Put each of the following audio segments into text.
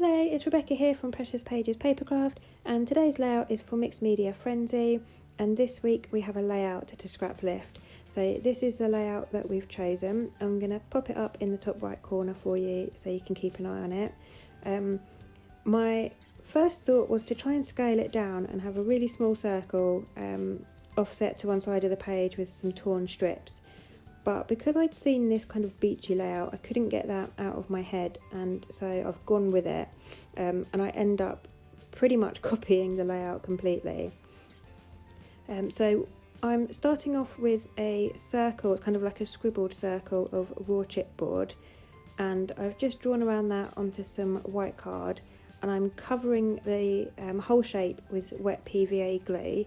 Hello, it's Rebecca here from Precious Pages Papercraft, and today's layout is for Mixed Media Frenzy, and this week we have a layout to Scraplift. So this is the layout that we've chosen. I'm going to pop it up in the top right corner for you so you can keep an eye on it. My first thought was to try and scale it down and have a really small circle offset to one side of the page with some torn strips. But because I'd seen this kind of beachy layout, I couldn't get that out of my head, and so I've gone with it, and I end up pretty much copying the layout completely. So I'm starting off with a circle, it's kind of like a scribbled circle of raw chipboard, and I've just drawn around that onto some white card, and I'm covering the whole shape with wet PVA glue,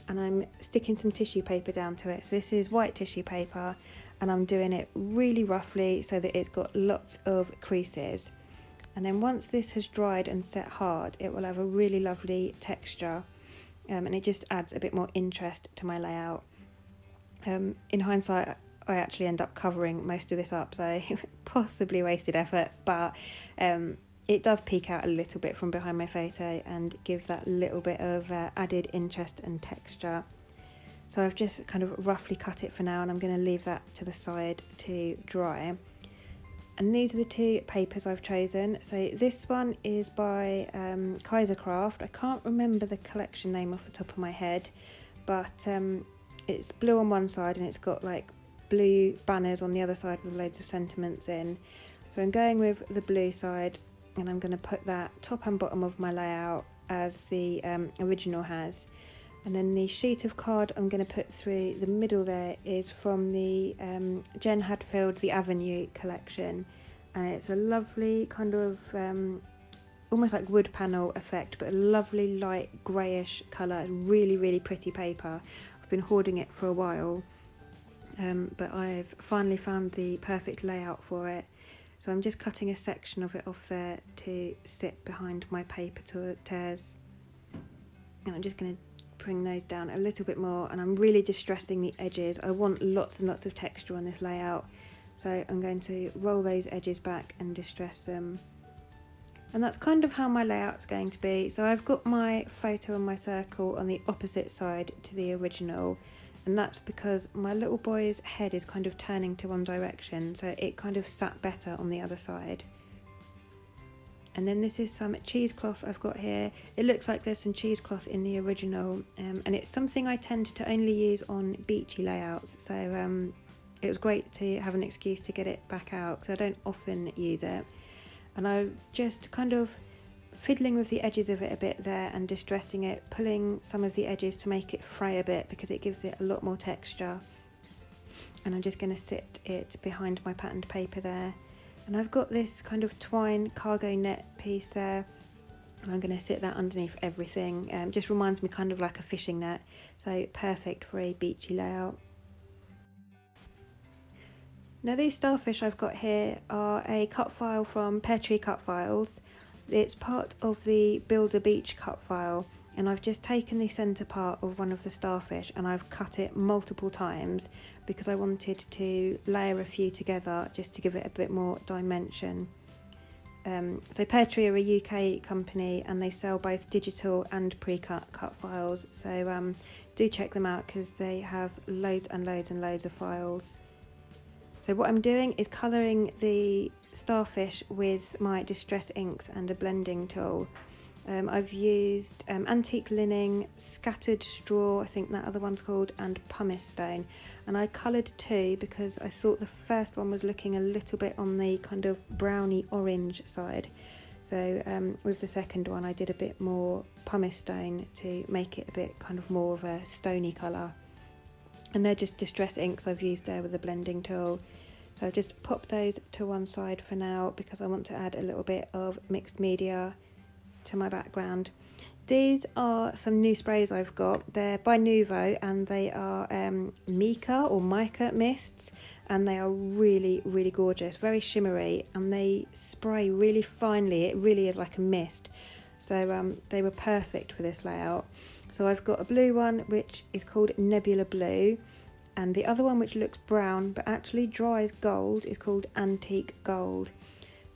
and I'm sticking some tissue paper down to it. So this is white tissue paper, and I'm doing it really roughly so that it's got lots of creases. And then once this has dried and set hard, it will have a really lovely texture, and it just adds a bit more interest to my layout. In hindsight, I actually end up covering most of this up, so possibly wasted effort, but it does peek out a little bit from behind my photo and give that little bit of added interest and texture. So I've just kind of roughly cut it for now, and I'm going to leave that to the side to dry. And these are the two papers I've chosen. So this one is by Kaisercraft. I can't remember the collection name off the top of my head, but it's blue on one side and it's got like blue banners on the other side with loads of sentiments in. So I'm going with the blue side, and I'm going to put that top and bottom of my layout as the original has. And then the sheet of card I'm going to put through the middle there is from the Jen Hadfield The Avenue collection, and it's a lovely kind of almost like wood panel effect, but a lovely light greyish colour, really pretty paper. I've been hoarding it for a while, but I've finally found the perfect layout for it. So I'm just cutting a section of it off there to sit behind my paper tears, and I'm just going to bring those down a little bit more, and I'm really distressing the edges. I want lots and lots of texture on this layout, so I'm going to roll those edges back and distress them. And that's kind of how my layout's going to be. So I've got my photo and my circle on the opposite side to the original, and that's because my little boy's head is kind of turning to one direction, so it kind of sat better on the other side. And then this is some cheesecloth I've got here. It looks like there's some cheesecloth in the original, and it's something I tend to only use on beachy layouts, so it was great to have an excuse to get it back out because I don't often use it. And I'm just kind of fiddling with the edges of it a bit there and distressing it, pulling some of the edges to make it fray a bit because it gives it a lot more texture. And I'm just going to sit it behind my patterned paper there. And I've got this kind of twine cargo net piece there, and I'm going to sit that underneath everything. Just reminds me kind of like a fishing net, so perfect for a beachy layout. Now these starfish I've got here are a cut file from Peartree Cutfiles. It's part of the Build a Beach cut file, and I've just taken the centre part of one of the starfish and I've cut it multiple times because I wanted to layer a few together just to give it a bit more dimension. So Peartree are a UK company, and they sell both digital and pre-cut cut files, so do check them out because they have loads and loads of files. So what I'm doing is colouring the starfish with my distress inks and a blending tool. I've used antique linen, scattered straw, I think that other one's called, and pumice stone. And I coloured two because I thought the first one was looking a little bit on the kind of browny orange side. So with the second one I did a bit more pumice stone to make it a bit kind of more of a stony colour. And they're just distress inks I've used there with the blending tool. So I've just popped those to one side for now because I want to add a little bit of mixed media to my background. These are some new sprays I've got. They're by Nuvo, and they are mica mists, and they are really gorgeous, very shimmery, and they spray really finely. It really is like a mist, so they were perfect for this layout. So I've got a blue one which is called Nebula Blue, and the other one which looks brown but actually dries gold is called Antique Gold.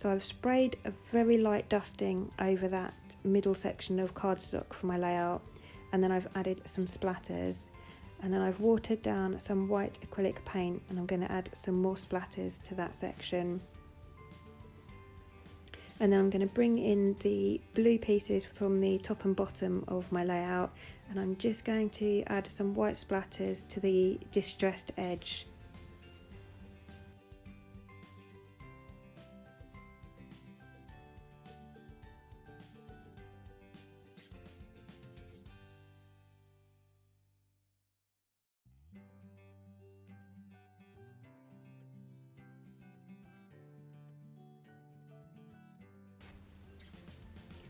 So I've sprayed a very light dusting over that middle section of cardstock for my layout, and then I've added some splatters, and then I've watered down some white acrylic paint, and I'm going to add some more splatters to that section. And then I'm going to bring in the blue pieces from the top and bottom of my layout, and I'm just going to add some white splatters to the distressed edge.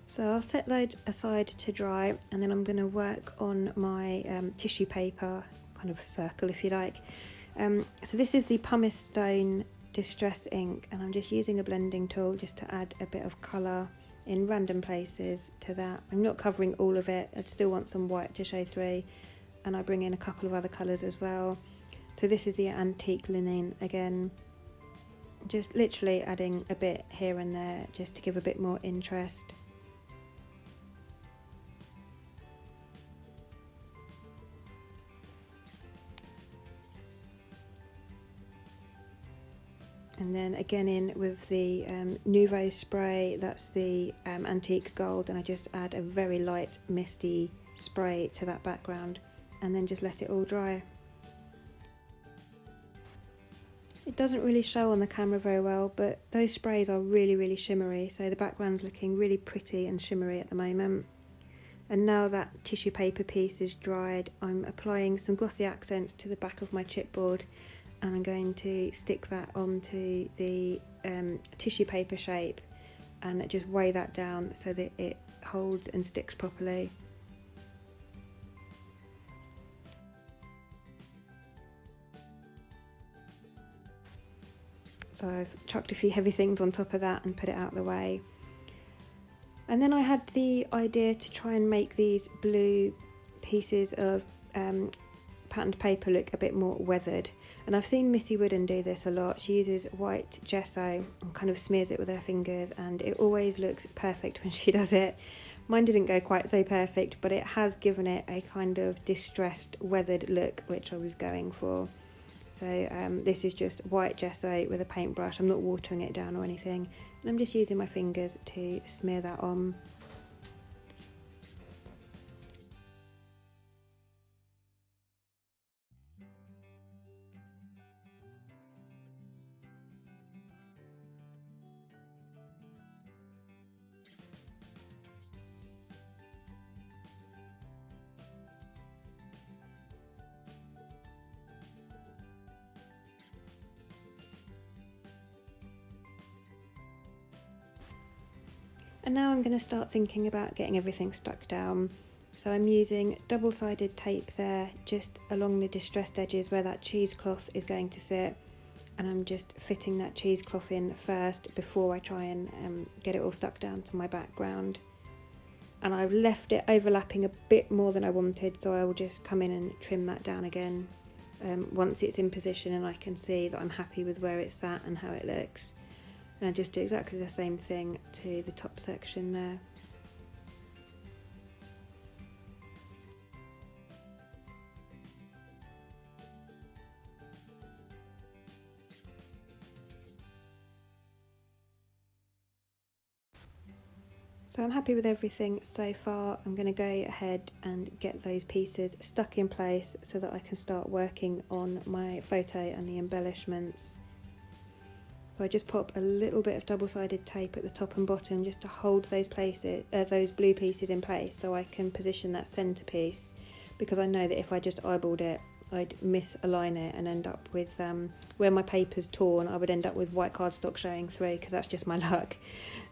So I'll set that aside to dry, and then I'm going to work on my tissue paper, kind of circle if you like. So this is the pumice stone distress ink, and I'm just using a blending tool just to add a bit of colour in random places to that. I'm not covering all of it, I'd still want some white to show through, and I bring in a couple of other colours as well. So this is the antique linen again, just literally adding a bit here and there just to give a bit more interest. And then again in with the Nouveau spray, that's the antique gold, and I just add a very light misty spray to that background and then just let it all dry. It doesn't really show on the camera very well, but those sprays are really shimmery, so the background's looking really pretty and shimmery at the moment. And now that tissue paper piece is dried, I'm applying some glossy accents to the back of my chipboard, and I'm going to stick that onto the tissue paper shape and just weigh that down so that it holds and sticks properly. So I've chucked a few heavy things on top of that and put it out of the way. And then I had the idea to try and make these blue pieces of patterned paper look a bit more weathered. And I've seen Missy Wooden do this a lot. She uses white gesso and kind of smears it with her fingers, and it always looks perfect when she does it. Mine didn't go quite so perfect, but it has given it a kind of distressed, weathered look, which I was going for. So this is just white gesso with a paintbrush. I'm not watering it down or anything, and I'm just using my fingers to smear that on. And now I'm going to start thinking about getting everything stuck down. So I'm using double-sided tape there, just along the distressed edges where that cheesecloth is going to sit. And I'm just fitting that cheesecloth in first before I try and get it all stuck down to my background. And I've left it overlapping a bit more than I wanted, so I will just come in and trim that down again once it's in position and I can see that I'm happy with where it's sat and how it looks. And I just do exactly the same thing to the top section there. So I'm happy with everything so far. I'm going to go ahead and get those pieces stuck in place so that I can start working on my photo and the embellishments. So I just pop a little bit of double-sided tape at the top and bottom just to hold those blue pieces in place so I can position that centerpiece, because I know that if I just eyeballed it, I'd misalign it and end up with, where my paper's torn, I would end up with white cardstock showing through, because that's just my luck.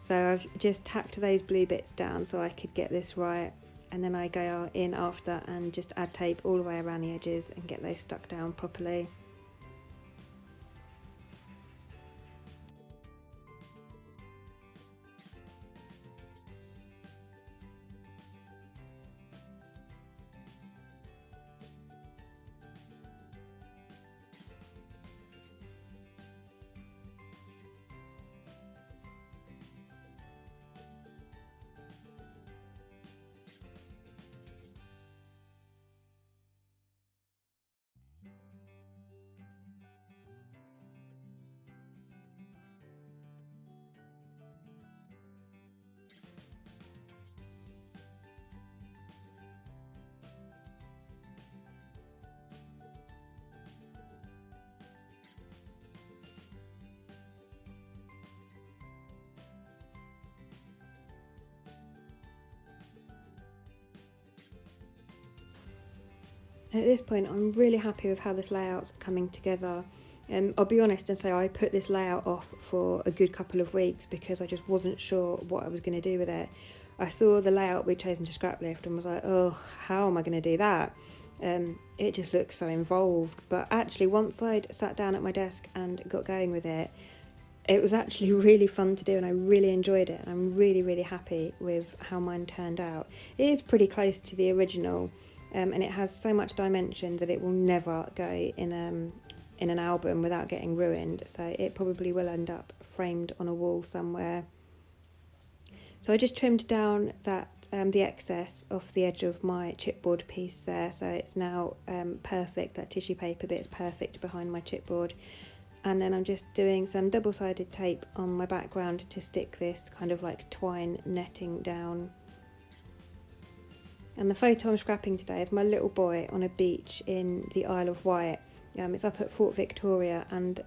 So I've just tacked those blue bits down so I could get this right, and then I go in after and just add tape all the way around the edges and get those stuck down properly. At this point, I'm really happy with how this layout's coming together. I'll be honest and say I put this layout off for a good couple of weeks because I just wasn't sure what I was going to do with it. I saw the layout we'd chosen to scrap lift and was like, oh, how am I going to do that? It just looks so involved. But actually, once I'd sat down at my desk and got going with it, it was actually really fun to do and I really enjoyed it. And I'm really, really happy with how mine turned out. It is pretty close to the original, and it has so much dimension that it will never go in an album without getting ruined. So it probably will end up framed on a wall somewhere. So I just trimmed down that the excess off the edge of my chipboard piece there, so it's now perfect. That tissue paper bit is perfect behind my chipboard. And then I'm just doing some double-sided tape on my background to stick this kind of like twine netting down. And the photo I'm scrapping today is my little boy on a beach in the Isle of Wight. It's up at Fort Victoria, and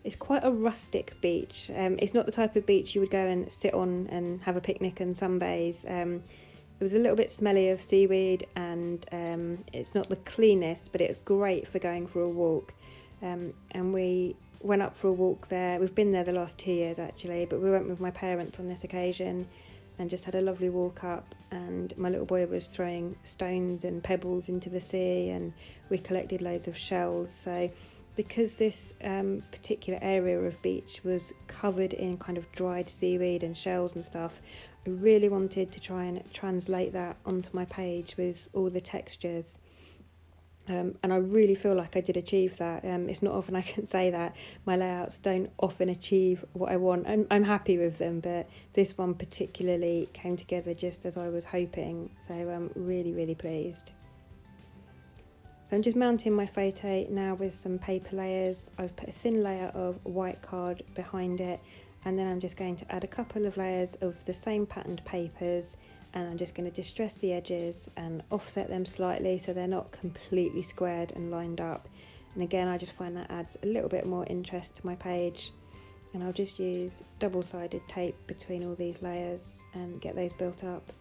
it's quite a rustic beach. It's not the type of beach you would go and sit on and have a picnic and sunbathe. It was a little bit smelly of seaweed, and it's not the cleanest, but it's great for going for a walk. And we went up for a walk there. We've been there the last 2 years actually, but we went with my parents on this occasion and just had a lovely walk up, and my little boy was throwing stones and pebbles into the sea, and we collected loads of shells. So because this particular area of beach was covered in kind of dried seaweed and shells and stuff, I really wanted to try and translate that onto my page with all the textures. And I really feel like I did achieve that. It's not often I can say that. My layouts don't often achieve what I want. I'm happy with them, but this one particularly came together just as I was hoping. So I'm really, really pleased. So I'm just mounting my photo now with some paper layers. I've put a thin layer of white card behind it, and then I'm just going to add a couple of layers of the same patterned papers, and I'm just going to distress the edges and offset them slightly so they're not completely squared and lined up. And again, I just find that adds a little bit more interest to my page. And I'll just use double-sided tape between all these layers and get those built up.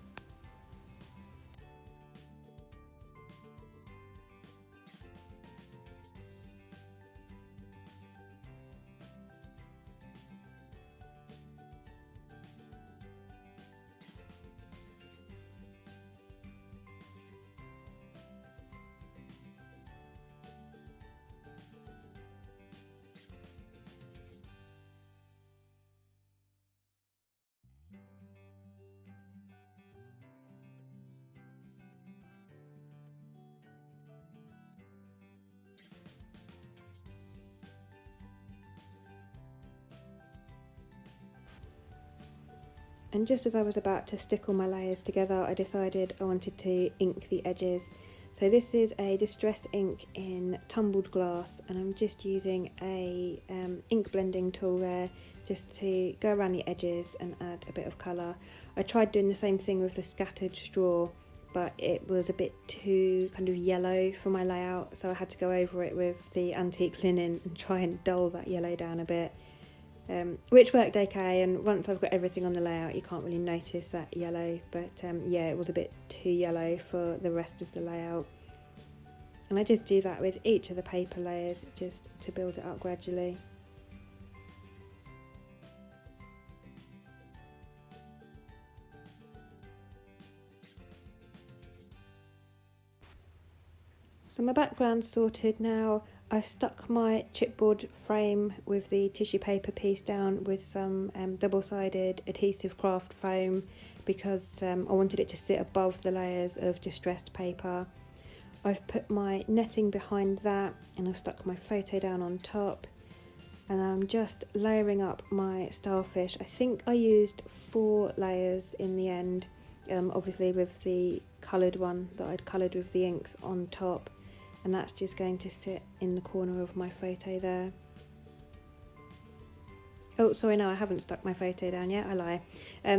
And just as I was about to stick all my layers together, I decided I wanted to ink the edges. So this is a distress ink in tumbled glass, and I'm just using a ink blending tool there just to go around the edges and add a bit of colour. I tried doing the same thing with the scattered straw, but it was a bit too kind of yellow for my layout, so I had to go over it with the antique linen and try and dull that yellow down a bit. Which worked okay, and once I've got everything on the layout you can't really notice that yellow, but yeah, it was a bit too yellow for the rest of the layout. And I just do that with each of the paper layers just to build it up gradually. So my background's sorted now. I stuck my chipboard frame with the tissue paper piece down with some double-sided adhesive craft foam because I wanted it to sit above the layers of distressed paper. I've put my netting behind that, and I've stuck my photo down on top, and I'm just layering up my starfish. I think I used 4 layers in the end, obviously with the coloured one that I'd coloured with the inks on top. And that's just going to sit in the corner of my photo there. Oh, sorry, no, I haven't stuck my photo down yet, I lie.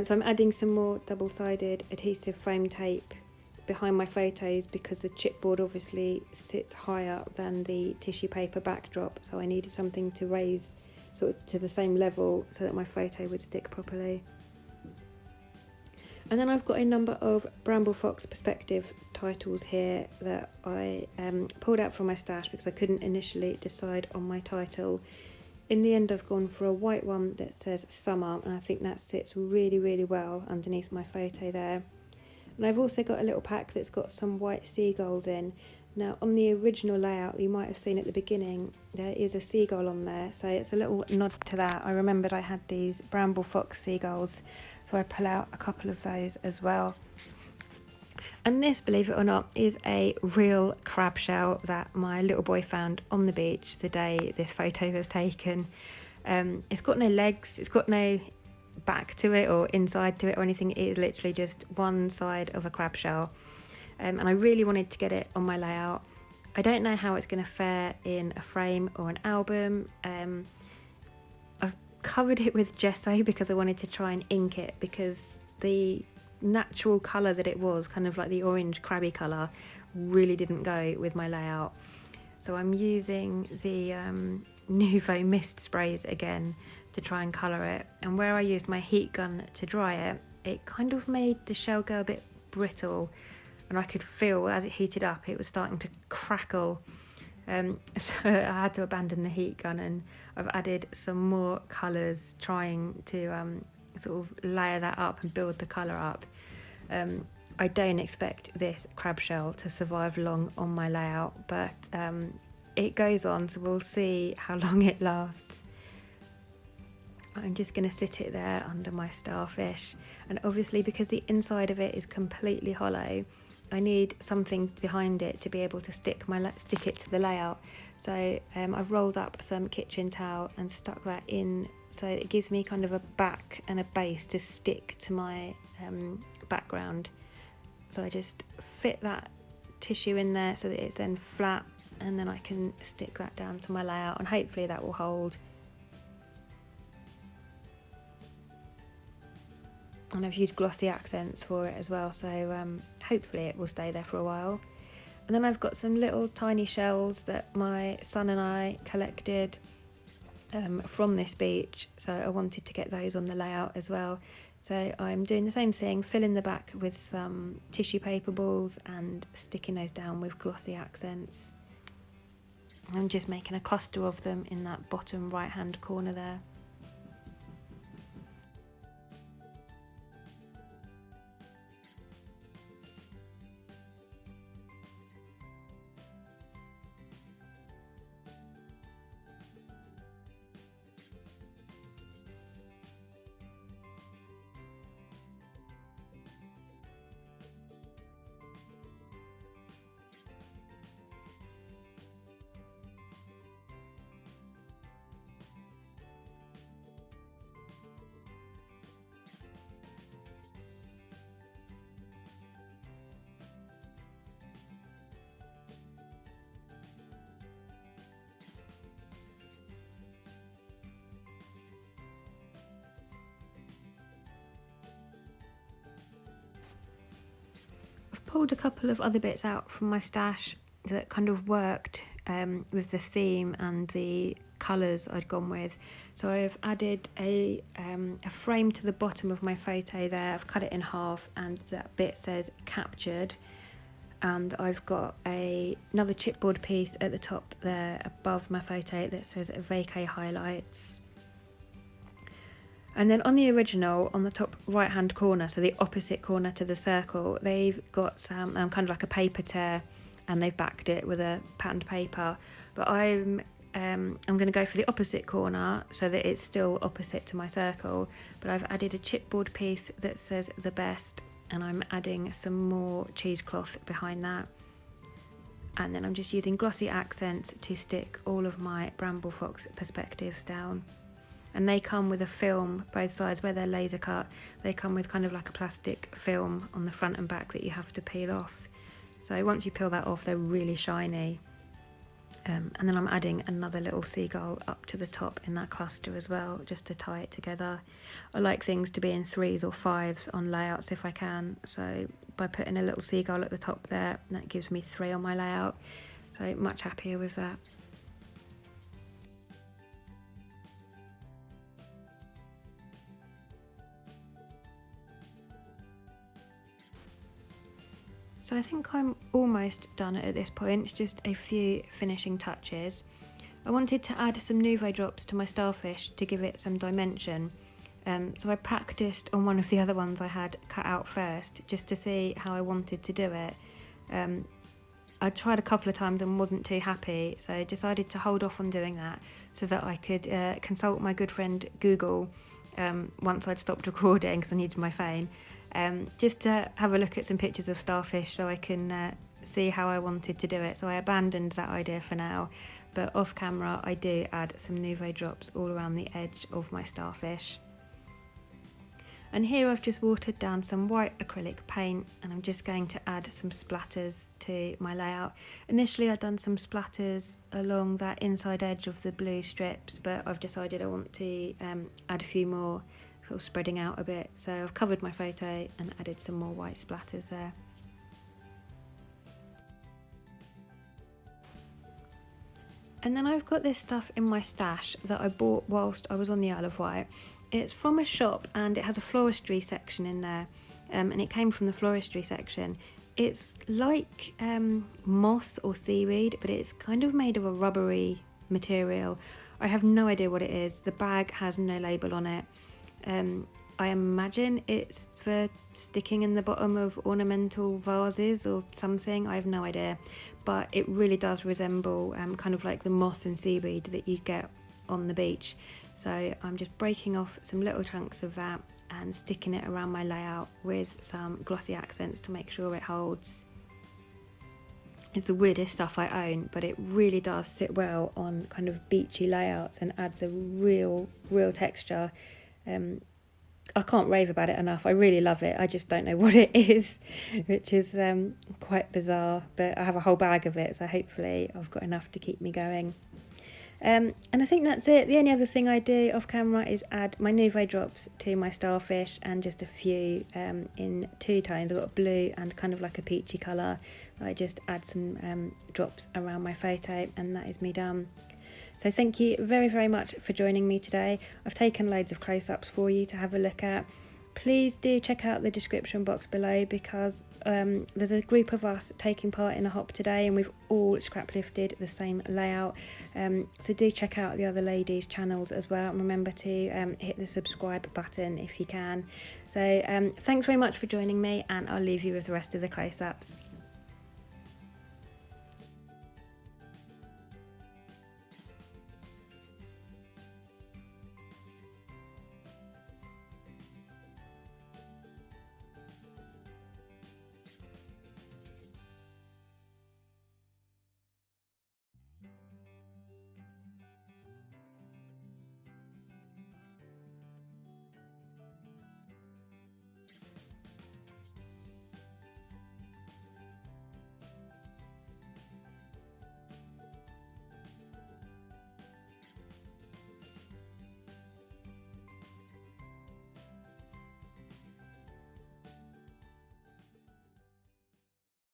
So I'm adding some more double-sided adhesive foam tape behind my photos because the chipboard obviously sits higher than the tissue paper backdrop, so I needed something to raise sort of to the same level so that my photo would stick properly. And then I've got a number of Bramble Fox perspective titles here that I pulled out from my stash because I couldn't initially decide on my title. In the end, I've gone for a white one that says summer, and I think that sits really, really well underneath my photo there. And I've also got a little pack that's got some white seagulls in. Now, on the original layout, you might have seen at the beginning, there is a seagull on there, so it's a little nod to that. I remembered I had these Bramble Fox seagulls, so I pull out a couple of those as well. And this, believe it or not, is a real crab shell that my little boy found on the beach the day this photo was taken. It's got no legs, it's got no back to it or inside to it or anything. It is literally just one side of a crab shell. And I really wanted to get it on my layout. I don't know how it's going to fare in a frame or an album. I've covered it with gesso because I wanted to try and ink it, because the natural colour that it was, kind of like the orange crabby colour, really didn't go with my layout. So I'm using the Nuvo mist sprays again to try and colour it. And where I used my heat gun to dry it, it kind of made the shell go a bit brittle, and I could feel as it heated up it was starting to crackle. So I had to abandon the heat gun, and I've added some more colours trying to sort of layer that up and build the colour up. I don't expect this crab shell to survive long on my layout, but it goes on, so we'll see how long it lasts. I'm just going to sit it there under my starfish, and obviously because the inside of it is completely hollow, I need something behind it to be able to stick it to the layout. So I've rolled up some kitchen towel and stuck that in, so it gives me kind of a back and a base to stick to my background. So I just fit that tissue in there so that it's then flat, and then I can stick that down to my layout, and hopefully that will hold. And I've used glossy accents for it as well, so hopefully it will stay there for a while. And then I've got some little tiny shells that my son and I collected from this beach, so I wanted to get those on the layout as well. So I'm doing the same thing, filling the back with some tissue paper balls and sticking those down with glossy accents. I'm just making a cluster of them in that bottom right hand corner there. Pulled a couple of other bits out from my stash that kind of worked with the theme and the colours I'd gone with. So I've added a frame to the bottom of my photo there. I've cut it in half, and that bit says captured, and I've got another chipboard piece at the top there above my photo that says vacay highlights. And then on the original, on the top right hand corner, so the opposite corner to the circle, they've got some kind of like a paper tear, and they've backed it with a patterned paper. But I'm going to go for the opposite corner so that it's still opposite to my circle. But I've added a chipboard piece that says the best, and I'm adding some more cheesecloth behind that. And then I'm just using glossy accents to stick all of my Bramble Fox perspectives down. And they come with a film, both sides where they're laser cut, they come with kind of like a plastic film on the front and back that you have to peel off. So once you peel that off, they're really shiny. And then I'm adding another little seagull up to the top in that cluster as well, just to tie it together. I like things to be in 3s or 5s on layouts if I can. So by putting a little seagull at the top there, that gives me 3 on my layout. So much happier with that. So I think I'm almost done at this point, it's just a few finishing touches. I wanted to add some Nouveau drops to my starfish to give it some dimension. So I practiced on one of the other ones I had cut out first, just to see how I wanted to do it. I tried a couple of times and wasn't too happy, so I decided to hold off on doing that so that I could consult my good friend Google once I'd stopped recording because I needed my phone, just to have a look at some pictures of starfish so I can see how I wanted to do it. So I abandoned that idea for now, but off camera I do add some Nouveau drops all around the edge of my starfish. And here I've just watered down some white acrylic paint, and I'm just going to add some splatters to my layout. Initially I'd done some splatters along that inside edge of the blue strips, but I've decided I want to add a few more, sort of spreading out a bit. So I've covered my photo and added some more white splatters there. And then I've got this stuff in my stash that I bought whilst I was on the Isle of Wight. It's from a shop and it has a floristry section in there, and it came from the floristry section. It's like moss or seaweed, but it's kind of made of a rubbery material. I have no idea what it is. The bag has no label on it. I imagine it's for sticking in the bottom of ornamental vases or something. I have no idea, but it really does resemble kind of like the moss and seaweed that you get on the beach. So I'm just breaking off some little chunks of that and sticking it around my layout with some glossy accents to make sure it holds. It's the weirdest stuff I own, but it really does sit well on kind of beachy layouts and adds a real texture. I can't rave about it enough. I really love it. I just don't know what it is, which is quite bizarre, but I have a whole bag of it, so hopefully I've got enough to keep me going. And I think that's it. The only other thing I do off camera is add my Nouveau drops to my starfish, and just a few in two tones. I've got blue and kind of like a peachy colour. I just add some drops around my photo, and that is me done. So thank you very much for joining me today. I've taken loads of close-ups for you to have a look at. Please do check out the description box below, because there's a group of us taking part in a hop today, and we've all scrap lifted the same layout. So do check out the other ladies' channels as well, and remember to hit the subscribe button if you can. So thanks very much for joining me, and I'll leave you with the rest of the close-ups.